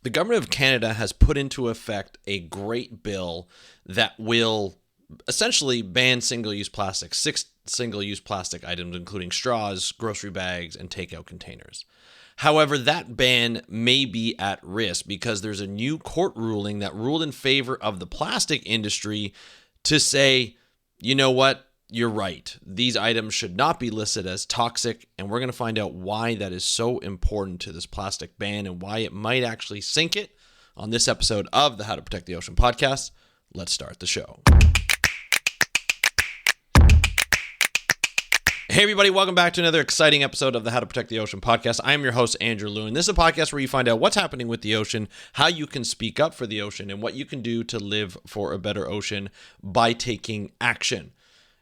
The government of Canada has put into effect a great bill that will essentially ban single-use plastics, 6 single-use plastic items, including straws, grocery bags, and takeout containers. However, that ban may be at risk because there's a new court ruling that ruled in favor of the plastic industry to say, you know what, you're right. These items should not be listed as toxic, and we're going to find out why that is so important to this plastic ban and why it might actually sink it on this episode of the How to Protect the Ocean podcast. Let's start the show. Hey everybody, welcome back to another exciting episode of the How to Protect the Ocean podcast. I am your host, Andrew Lewin. This is a podcast where you find out what's happening with the ocean, how you can speak up for the ocean, and what you can do to live for a better ocean by taking action.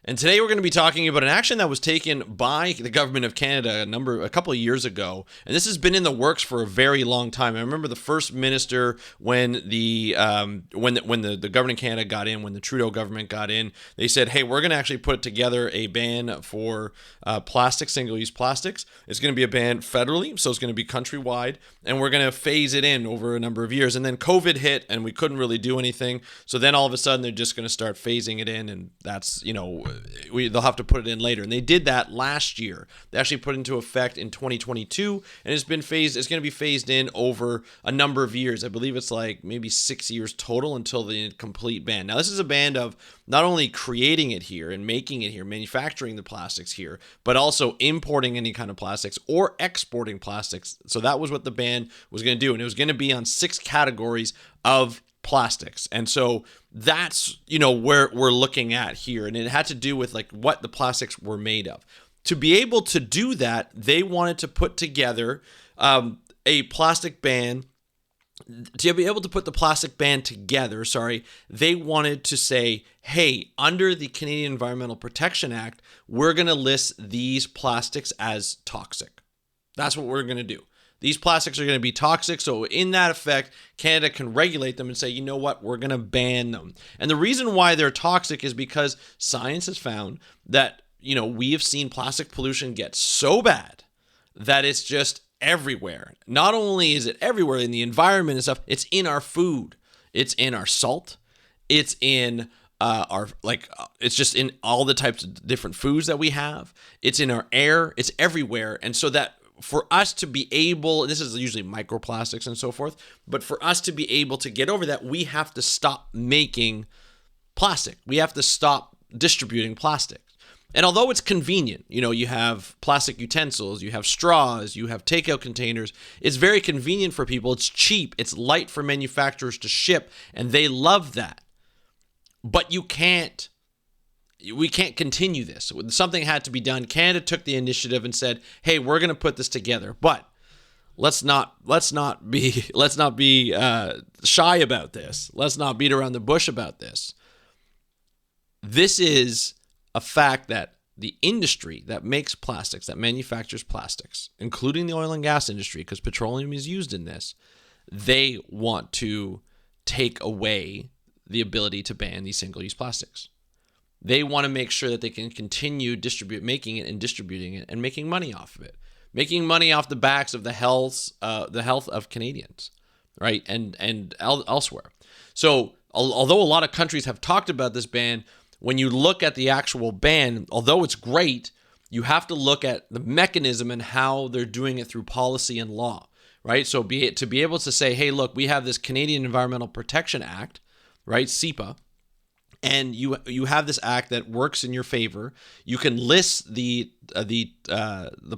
And today we're going to be talking about an action that was taken by the government of Canada a couple of years ago, and this has been in the works for a very long time. I remember the first minister when the government of Canada got in, when the Trudeau government got in, they said, "Hey, we're going to actually put together a ban for single-use plastics. It's going to be a ban federally, so it's going to be countrywide, and we're going to phase it in over a number of years." And then COVID hit, and we couldn't really do anything. So then all of a sudden, they're just going to start phasing it in, and that's they'll have to put it in later. And they did that last year. They actually put it into effect in 2022, and it's going to be phased in over a number of years. I believe it's like maybe 6 years total until the complete ban. Now, this is a ban of not only creating it here and making it here, manufacturing the plastics here, but also importing any kind of plastics or exporting plastics. So that was what the ban was going to do. And it was going to be on 6 categories of plastics. And so that's, where we're looking at here. And it had to do with like what the plastics were made of. To be able to do that, they wanted to put together a plastic ban. To be able to put the plastic ban together, they wanted to say, hey, under the Canadian Environmental Protection Act, we're going to list these plastics as toxic. That's what we're going to do. These plastics are going to be toxic, so in that effect, Canada can regulate them and say, you know what, we're going to ban them. And the reason why they're toxic is because science has found that, we have seen plastic pollution get so bad that it's just everywhere. Not only is it everywhere in the environment and stuff, it's in our food, it's in our salt, it's in it's just in all the types of different foods that we have, it's in our air, it's everywhere. And so that for us to be able, this is usually microplastics and so forth, but for us to be able to get over that, we have to stop making plastic. We have to stop distributing plastic. And although it's convenient, you have plastic utensils, you have straws, you have takeout containers, it's very convenient for people. It's cheap, it's light for manufacturers to ship, and they love that. But we can't continue this. Something had to be done. Canada took the initiative and said, "Hey, we're going to put this together." But let's not be shy about this. Let's not beat around the bush about this. This is a fact that the industry that makes plastics, that manufactures plastics, including the oil and gas industry, because petroleum is used in this, they want to take away the ability to ban these single-use plastics. They want to make sure that they can continue making it and distributing it and making money off of it, making money off the backs of the health of Canadians, right, and elsewhere. So although a lot of countries have talked about this ban, when you look at the actual ban, although it's great, you have to look at the mechanism and how they're doing it through policy and law, right? So to be able to say, hey, look, we have this Canadian Environmental Protection Act, right, CEPA, and you have this act that works in your favor. You can list the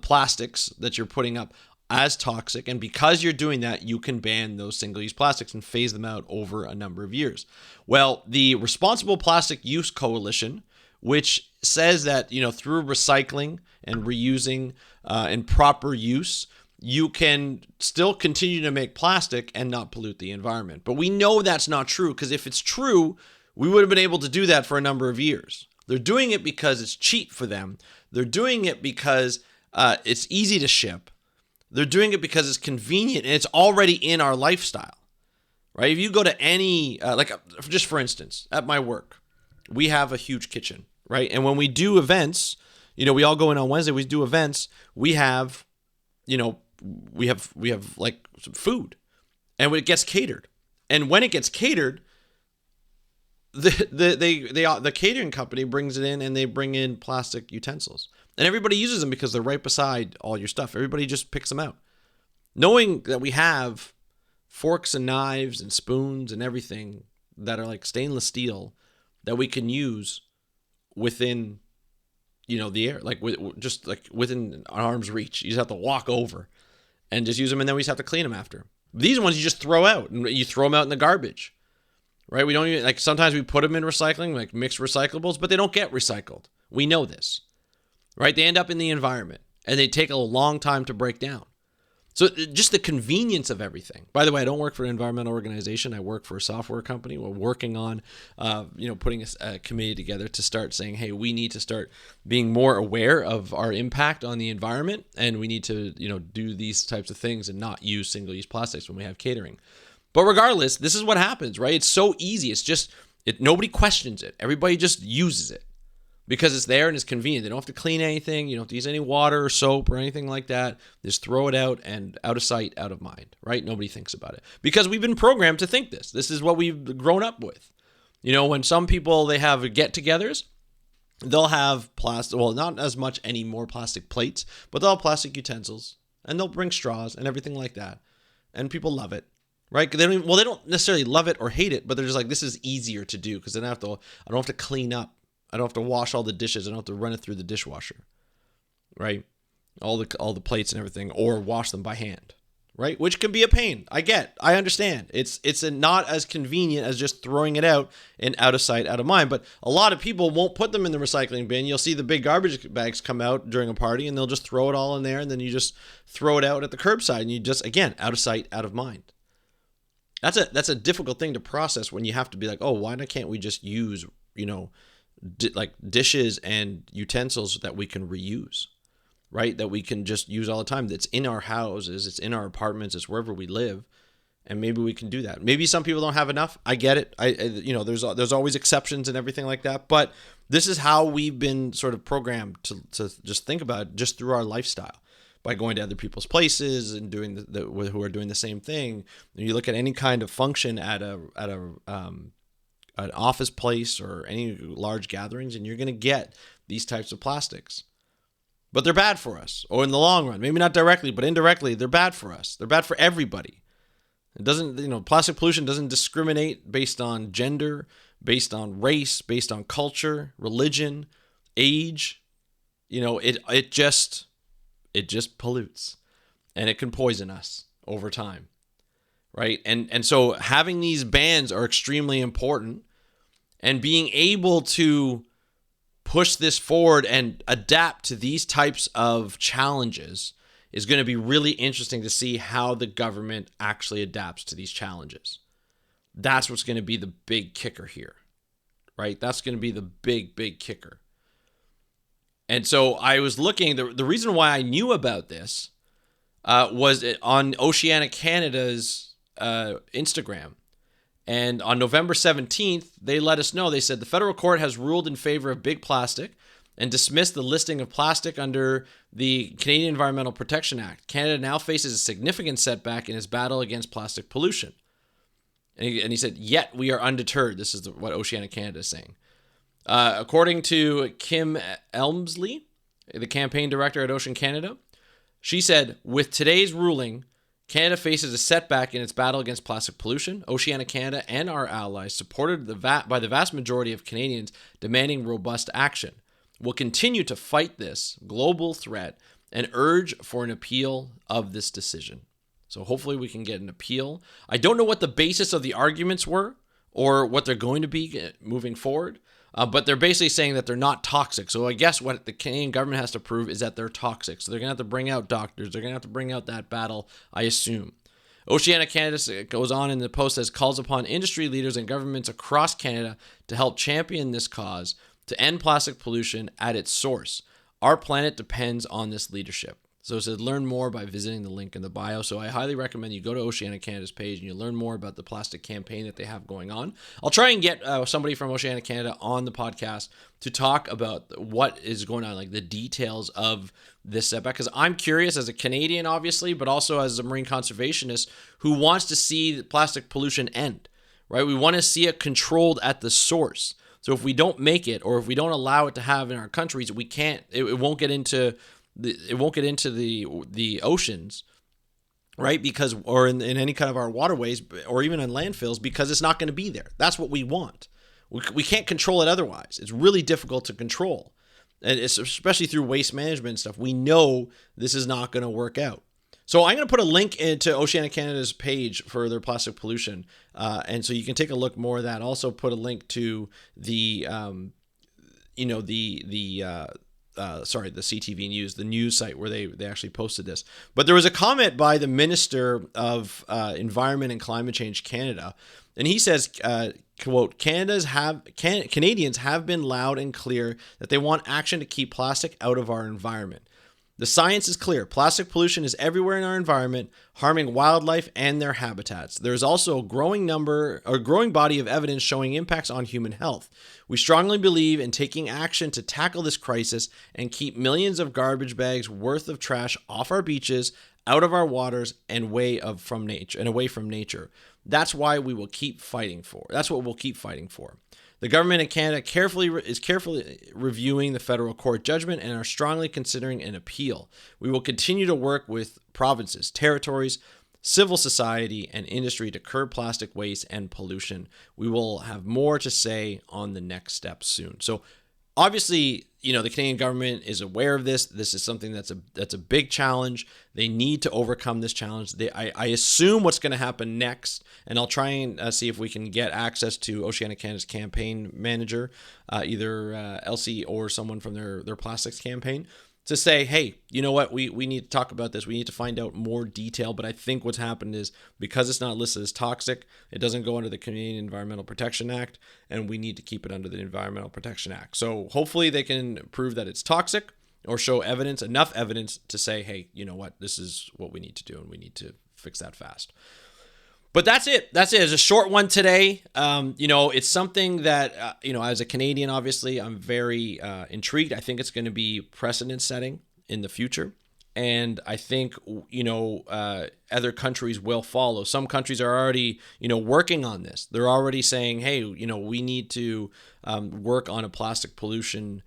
plastics that you're putting up as toxic, and because you're doing that, you can ban those single-use plastics and phase them out over a number of years. Well, the Responsible Plastic Use Coalition, which says that through recycling and reusing and proper use, you can still continue to make plastic and not pollute the environment. But we know that's not true, because if it's true, we would have been able to do that for a number of years. They're doing it because it's cheap for them. They're doing it because it's easy to ship. They're doing it because it's convenient and it's already in our lifestyle, right? If you go to any, just for instance, at my work, we have a huge kitchen, right? And when we do events, we all go in on Wednesday, we do events, we have like some food. and when it gets catered. And when it gets catered, the catering company brings it in, and they bring in plastic utensils. And everybody uses them because they're right beside all your stuff. Everybody just picks them out. Knowing that we have forks and knives and spoons and everything that are like stainless steel that we can use within, the air, like just like within arm's reach. You just have to walk over and just use them, and then we just have to clean them after. These ones you just throw out, and you throw them out in the garbage, right? We don't even, like, sometimes we put them in recycling, like mixed recyclables, but they don't get recycled. We know this, right? They end up in the environment, and they take a long time to break down. So just the convenience of everything. By the way, I don't work for an environmental organization. I work for a software company. We're working on, putting a committee together to start saying, hey, we need to start being more aware of our impact on the environment, and we need to, do these types of things and not use single-use plastics when we have catering. But regardless, this is what happens, right? It's so easy. It's just, nobody questions it. Everybody just uses it because it's there and it's convenient. They don't have to clean anything. You don't have to use any water or soap or anything like that. Just throw it out, and out of sight, out of mind, right? Nobody thinks about it because we've been programmed to think this. This is what we've grown up with. When some people, they have get-togethers, they'll have plastic, well, not as much anymore plastic plates, but they'll have plastic utensils, and they'll bring straws and everything like that. And people love it. Right? They don't necessarily love it or hate it, but they're just like, this is easier to do because I don't have to clean up. I don't have to wash all the dishes. I don't have to run it through the dishwasher, right? All the plates and everything, or wash them by hand, right? Which can be a pain. I understand. It's not as convenient as just throwing it out and out of sight, out of mind. But a lot of people won't put them in the recycling bin. You'll see the big garbage bags come out during a party, and they'll just throw it all in there, and then you just throw it out at the curbside, and you just, again, out of sight, out of mind. That's a difficult thing to process when you have to be like, oh, why can't we just use, like dishes and utensils that we can reuse, right? That we can just use all the time. That's in our houses, it's in our apartments, it's wherever we live, and maybe we can do that. Maybe some people don't have enough. I get it. There's always exceptions and everything like that, but this is how we've been sort of programmed to just think about it just through our lifestyle. By going to other people's places and doing who are doing the same thing. You look at any kind of function at an office place or any large gatherings, and you're going to get these types of plastics. But they're bad for us, or in the long run, maybe not directly, but indirectly, they're bad for us. They're bad for everybody. It doesn't, plastic pollution doesn't discriminate based on gender, based on race, based on culture, religion, age. It just pollutes, and it can poison us over time, right? And so having these bans are extremely important, and being able to push this forward and adapt to these types of challenges is going to be really interesting to see how the government actually adapts to these challenges. That's what's going to be the big kicker here, right? That's going to be the big kicker. And so I was looking, the reason why I knew about this was on Oceanic Canada's Instagram. And on November 17th, they let us know, they said the federal court has ruled in favor of big plastic and dismissed the listing of plastic under the Canadian Environmental Protection Act. Canada now faces a significant setback in its battle against plastic pollution. And he said, yet we are undeterred. This is what Oceanic Canada is saying. According to Kim Elmsley, the campaign director at Ocean Canada, she said, with today's ruling, Canada faces a setback in its battle against plastic pollution. Oceanic Canada and our allies, supported by the vast majority of Canadians demanding robust action, will continue to fight this global threat and urge for an appeal of this decision. So hopefully we can get an appeal. I don't know what the basis of the arguments were or what they're going to be moving forward. But they're basically saying that they're not toxic. So I guess what the Canadian government has to prove is that they're toxic. So they're going to have to bring out doctors. They're going to have to bring out that battle, I assume. Oceanic Canada goes on in the post, says, calls upon industry leaders and governments across Canada to help champion this cause to end plastic pollution at its source. Our planet depends on this leadership. So it said learn more by visiting the link in the bio. So I highly recommend you go to Oceana Canada's page and you learn more about the plastic campaign that they have going on. I'll try and get somebody from Oceana Canada on the podcast to talk about what is going on, like the details of this setback. Because I'm curious as a Canadian, obviously, but also as a marine conservationist who wants to see plastic pollution end, right? We want to see it controlled at the source. So if we don't make it, or if we don't allow it to have in our countries, we can't. It won't get into the oceans, right? Because, or in any kind of our waterways, or even in landfills, because it's not going to be there. That's what we want. We can't control it otherwise. It's really difficult to control, and it's especially through waste management and stuff. We know this is not going to work out. So I'm going to put a link into Oceana Canada's page for their plastic pollution, and so you can take a look more of that. Also put a link to the the CTV News, the news site where they actually posted this. But there was a comment by the Minister of Environment and Climate Change Canada, and he says, quote, Canadians have been loud and clear that they want action to keep plastic out of our environment. The science is clear. Plastic pollution is everywhere in our environment, harming wildlife and their habitats. There's also a growing body of evidence showing impacts on human health. We strongly believe in taking action to tackle this crisis and keep millions of garbage bags worth of trash off our beaches, out of our waters, and away from nature. That's why we will keep fighting for. That's what we'll keep fighting for. The government of Canada is carefully reviewing the federal court judgment and are strongly considering an appeal. We will continue to work with provinces, territories, civil society, and industry to curb plastic waste and pollution. We will have more to say on the next step soon. So obviously, the Canadian government is aware of this. This is something that's a big challenge. They need to overcome this challenge. I assume what's going to happen next, and I'll try and see if we can get access to Oceana Canada's campaign manager, either Elsie or someone from their plastics campaign, to say, hey, you know what, we need to talk about this. We need to find out more detail. But I think what's happened is, because it's not listed as toxic, it doesn't go under the Canadian Environmental Protection Act, and we need to keep it under the Environmental Protection Act. So hopefully they can prove that it's toxic, or show enough evidence to say, hey, you know what, this is what we need to do, and we need to fix that fast. But that's it. It's a short one today. It's something that, as a Canadian, obviously, I'm very intrigued. I think it's going to be precedent setting in the future. And I think, other countries will follow. Some countries are already, working on this. They're already saying, hey, we need to work on a plastic pollution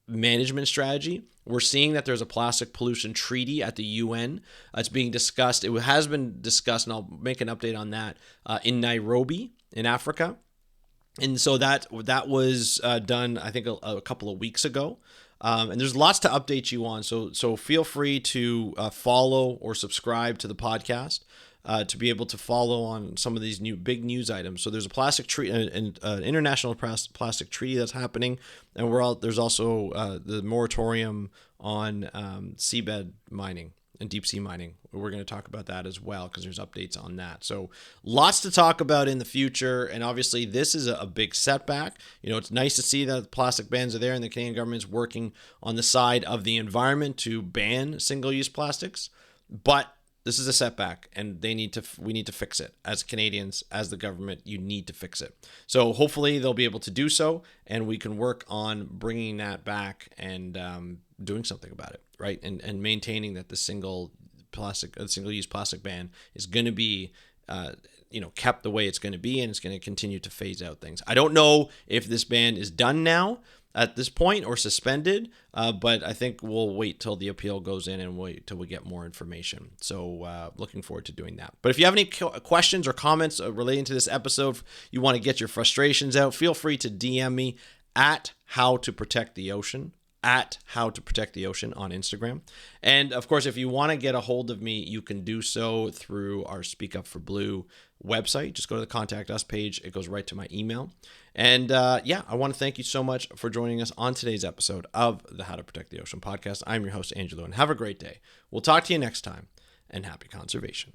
management strategy. We're seeing that there's a plastic pollution treaty at the UN. It's being discussed. It has been discussed, and I'll make an update on that, in Nairobi in Africa. And so that was done, I think, a couple of weeks ago. And there's lots to update you on. So feel free to follow or subscribe to the podcast to be able to follow on some of these new big news items. So there's a plastic treaty, an international plastic treaty that's happening, and there's also the moratorium on seabed mining and deep sea mining. We're going to talk about that as well, because there's updates on that. So lots to talk about in the future. And obviously this is a big setback. It's nice to see that plastic bans are there, and the Canadian government's working on the side of the environment to ban single-use plastics. But this is a setback, and we need to fix it. As Canadians, as the government, you need to fix it. So hopefully they'll be able to do so, and we can work on bringing that back and doing something about it, right? And maintaining that the single-use plastic ban is going to be kept the way it's going to be, and it's going to continue to phase out things. I don't know if this ban is done now at this point or suspended, but I think we'll wait till the appeal goes in and wait till we get more information. So looking forward to doing that. But if you have any questions or comments relating to this episode, you want to get your frustrations out, feel free to DM me at How to Protect the Ocean. At How to Protect the Ocean on Instagram. And of course, if you want to get a hold of me, you can do so through our Speak Up for Blue website. Just go to the Contact Us page. It goes right to my email. And I want to thank you so much for joining us on today's episode of the How to Protect the Ocean podcast. I'm your host, Andrew Lewin. Have a great day. We'll talk to you next time, and happy conservation.